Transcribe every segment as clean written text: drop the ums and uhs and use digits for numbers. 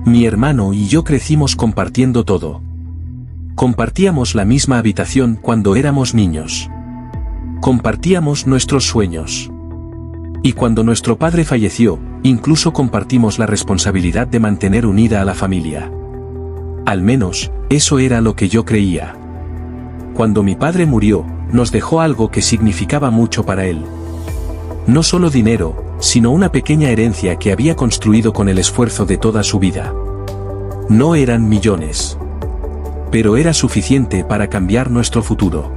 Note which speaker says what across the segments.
Speaker 1: Mi hermano y yo crecimos compartiendo todo. Compartíamos la misma habitación cuando éramos niños. Compartíamos nuestros sueños. Y cuando nuestro padre falleció, incluso compartimos la responsabilidad de mantener unida a la familia. Al menos, eso era lo que yo creía. Cuando mi padre murió, nos dejó algo que significaba mucho para él. No solo dinero, sino una pequeña herencia que había construido con el esfuerzo de toda su vida. No eran millones. Pero era suficiente para cambiar nuestro futuro.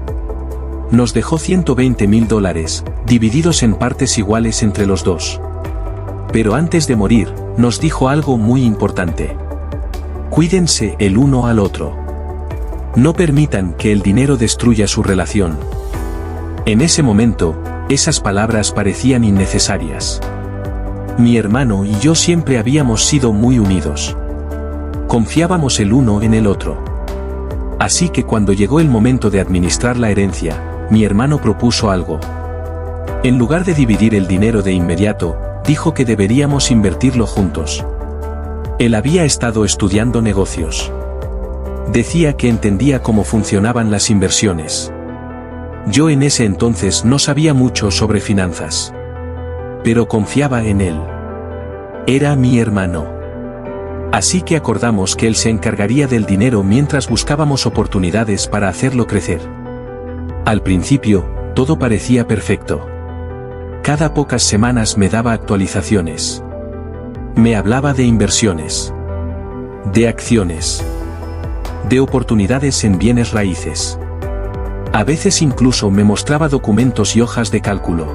Speaker 1: Nos dejó $120,000, divididos en partes iguales entre los dos. Pero antes de morir, nos dijo algo muy importante. Cuídense el uno al otro. No permitan que el dinero destruya su relación. En ese momento, esas palabras parecían innecesarias. Mi hermano y yo siempre habíamos sido muy unidos. Confiábamos el uno en el otro. Así que cuando llegó el momento de administrar la herencia, mi hermano propuso algo. En lugar de dividir el dinero de inmediato, dijo que deberíamos invertirlo juntos. Él había estado estudiando negocios. Decía que entendía cómo funcionaban las inversiones. Yo en ese entonces no sabía mucho sobre finanzas. Pero confiaba en él. Era mi hermano. Así que acordamos que él se encargaría del dinero mientras buscábamos oportunidades para hacerlo crecer. Al principio, todo parecía perfecto. Cada pocas semanas me daba actualizaciones. Me hablaba de inversiones. De acciones. De oportunidades en bienes raíces. A veces incluso me mostraba documentos y hojas de cálculo.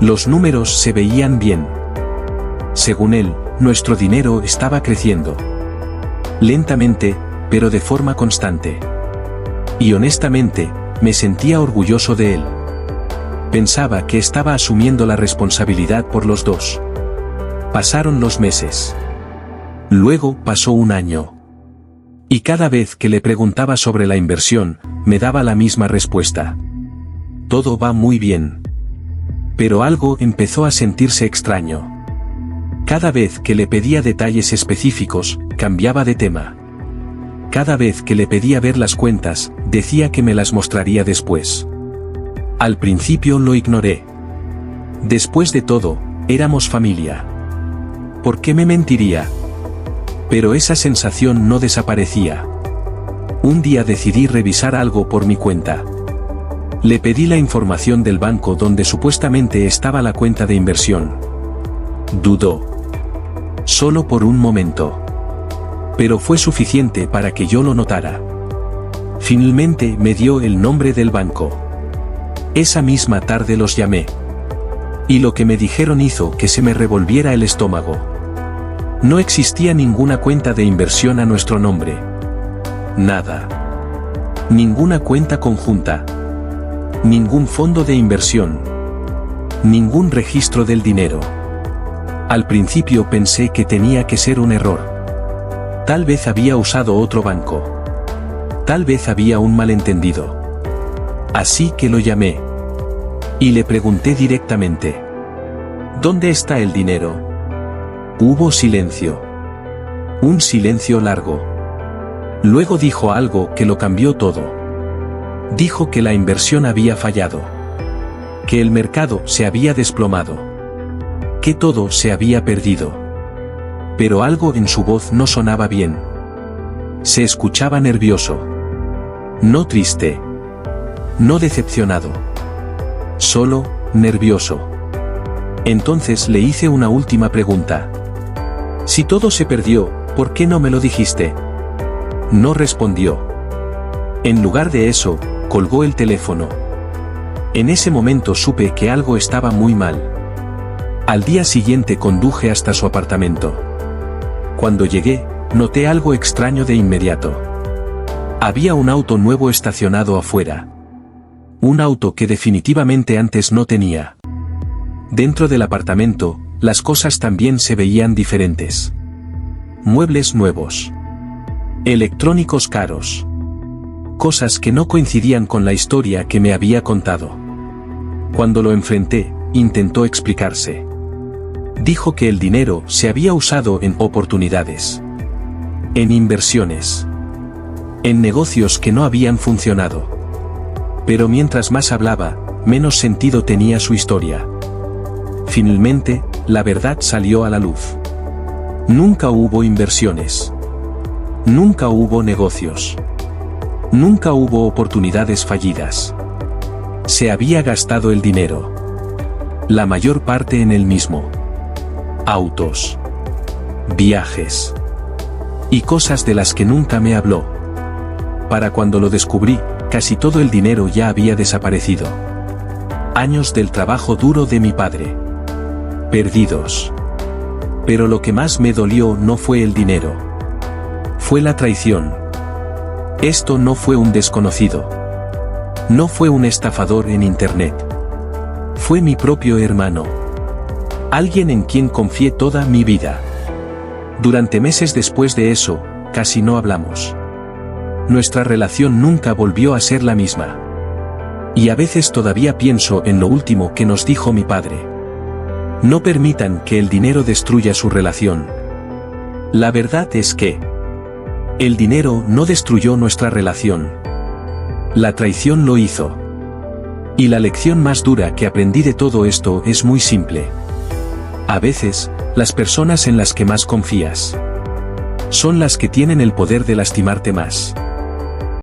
Speaker 1: Los números se veían bien. Según él, nuestro dinero estaba creciendo. Lentamente, pero de forma constante. Y honestamente, me sentía orgulloso de él. Pensaba que estaba asumiendo la responsabilidad por los dos. Pasaron los meses. Luego pasó un año. Y cada vez que le preguntaba sobre la inversión, me daba la misma respuesta. Todo va muy bien. Pero algo empezó a sentirse extraño. Cada vez que le pedía detalles específicos, cambiaba de tema. Cada vez que le pedía ver las cuentas, decía que me las mostraría después. Al principio lo ignoré. Después de todo, éramos familia. ¿Por qué me mentiría? Pero esa sensación no desaparecía. Un día decidí revisar algo por mi cuenta. Le pedí la información del banco donde supuestamente estaba la cuenta de inversión. Dudó. Solo por un momento. Pero fue suficiente para que yo lo notara. Finalmente me dio el nombre del banco. Esa misma tarde los llamé. Y lo que me dijeron hizo que se me revolviera el estómago. No existía ninguna cuenta de inversión a nuestro nombre. Nada. Ninguna cuenta conjunta. Ningún fondo de inversión. Ningún registro del dinero. Al principio pensé que tenía que ser un error. Tal vez había usado otro banco. Tal vez había un malentendido. Así que lo llamé. Y le pregunté directamente. ¿Dónde está el dinero? Hubo silencio. Un silencio largo. Luego dijo algo que lo cambió todo. Dijo que la inversión había fallado. Que el mercado se había desplomado. Que todo se había perdido. Pero algo en su voz no sonaba bien. Se escuchaba nervioso. No triste. No decepcionado. Solo, nervioso. Entonces le hice una última pregunta. Si todo se perdió, ¿por qué no me lo dijiste? No respondió. En lugar de eso, colgó el teléfono. En ese momento supe que algo estaba muy mal. Al día siguiente conduje hasta su apartamento. Cuando llegué, noté algo extraño de inmediato. Había un auto nuevo estacionado afuera. Un auto que definitivamente antes no tenía. Dentro del apartamento, las cosas también se veían diferentes. Muebles nuevos. Electrónicos caros. Cosas que no coincidían con la historia que me había contado. Cuando lo enfrenté, intentó explicarse. Dijo que el dinero se había usado en oportunidades, en inversiones, en negocios que no habían funcionado. Pero mientras más hablaba, menos sentido tenía su historia. Finalmente, la verdad salió a la luz. Nunca hubo inversiones. Nunca hubo negocios. Nunca hubo oportunidades fallidas. Se había gastado el dinero. La mayor parte en el mismo. Autos. Viajes. Y cosas de las que nunca me habló. Para cuando lo descubrí, casi todo el dinero ya había desaparecido. Años del trabajo duro de mi padre. Perdidos. Pero lo que más me dolió no fue el dinero. Fue la traición. Esto no fue un desconocido. No fue un estafador en internet. Fue mi propio hermano. Alguien en quien confié toda mi vida. Durante meses después de eso, casi no hablamos. Nuestra relación nunca volvió a ser la misma. Y a veces todavía pienso en lo último que nos dijo mi padre. No permitan que el dinero destruya su relación. La verdad es que el dinero no destruyó nuestra relación. La traición lo hizo. Y la lección más dura que aprendí de todo esto es muy simple. A veces, las personas en las que más confías son las que tienen el poder de lastimarte más.